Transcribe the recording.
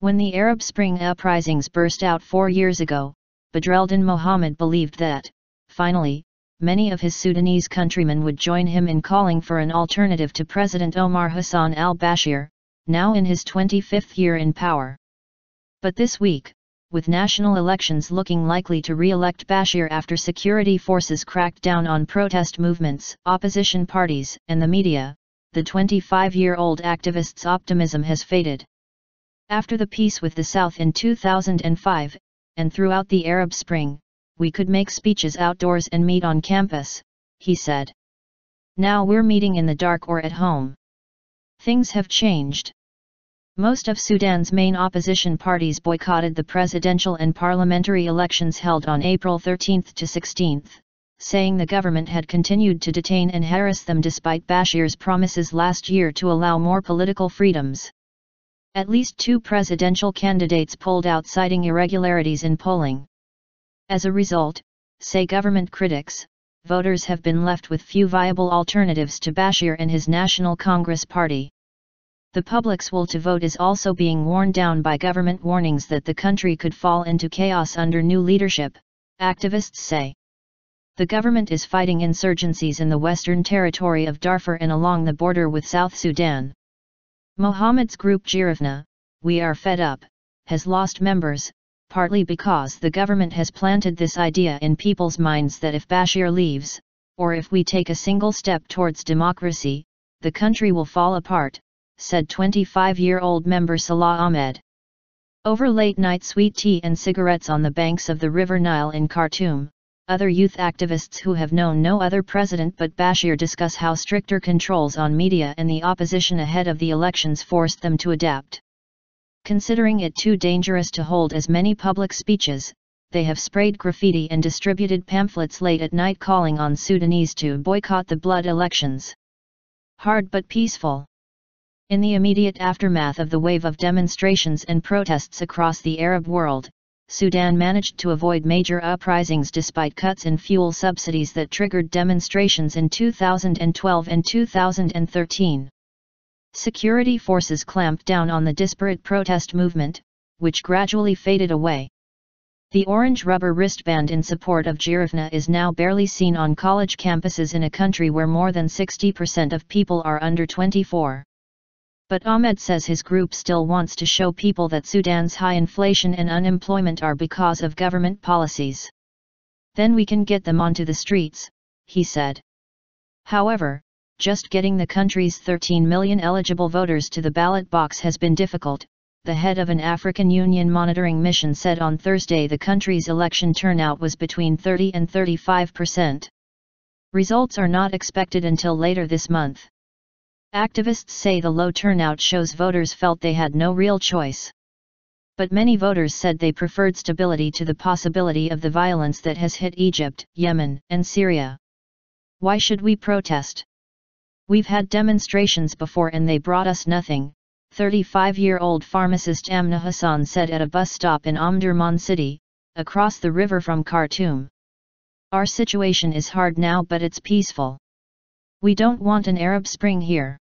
When the Arab Spring uprisings burst out 4 years ago, Bedreldin Mohamed believed that, finally, many of his Sudanese countrymen would join him in calling for an alternative to President Omar Hassan al-Bashir, now in his 25th year in power. But this week, with national elections looking likely to re-elect Bashir after security forces cracked down on protest movements, opposition parties, and the media, the 25-year-old activist's optimism has faded. After the peace with the South in 2005, and throughout the Arab Spring, we could make speeches outdoors and meet on campus, he said. Now we're meeting in the dark or at home. Things have changed. Most of Sudan's main opposition parties boycotted the presidential and parliamentary elections held on April 13 to 16, saying the government had continued to detain and harass them despite Bashir's promises last year to allow more political freedoms. At least 2 presidential candidates pulled out citing irregularities in polling. As a result, say government critics, voters have been left with few viable alternatives to Bashir and his National Congress Party. The public's will to vote is also being worn down by government warnings that the country could fall into chaos under new leadership, activists say. The government is fighting insurgencies in the western territory of Darfur and along the border with South Sudan. Mohammed's group Jirifna, We Are Fed Up, has lost members, partly because the government has planted this idea in people's minds that if Bashir leaves, or if we take a single step towards democracy, the country will fall apart, said 25-year-old member Salah Ahmed. Over late-night sweet tea and cigarettes on the banks of the River Nile in Khartoum, other youth activists who have known no other president but Bashir discuss how stricter controls on media and the opposition ahead of the elections forced them to adapt. Considering it too dangerous to hold as many public speeches, they have sprayed graffiti and distributed pamphlets late at night calling on Sudanese to boycott the blood elections. Hard but peaceful. In the immediate aftermath of the wave of demonstrations and protests across the Arab world, Sudan managed to avoid major uprisings despite cuts in fuel subsidies that triggered demonstrations in 2012 and 2013. Security forces clamped down on the disparate protest movement, which gradually faded away. The orange rubber wristband in support of Jirifna is now barely seen on college campuses in a country where more than 60% of people are under 24. But Ahmed says his group still wants to show people that Sudan's high inflation and unemployment are because of government policies. Then we can get them onto the streets, he said. However, just getting the country's 13 million eligible voters to the ballot box has been difficult, the head of an African Union monitoring mission said on Thursday the country's election turnout was between 30 and 35%. Results are not expected until later this month. Activists say the low turnout shows voters felt they had no real choice. But many voters said they preferred stability to the possibility of the violence that has hit Egypt, Yemen, and Syria. Why should we protest? We've had demonstrations before and they brought us nothing, 35-year-old pharmacist Amna Hassan said at a bus stop in Omdurman city, across the river from Khartoum. Our situation is hard now but it's peaceful. We don't want an Arab Spring here.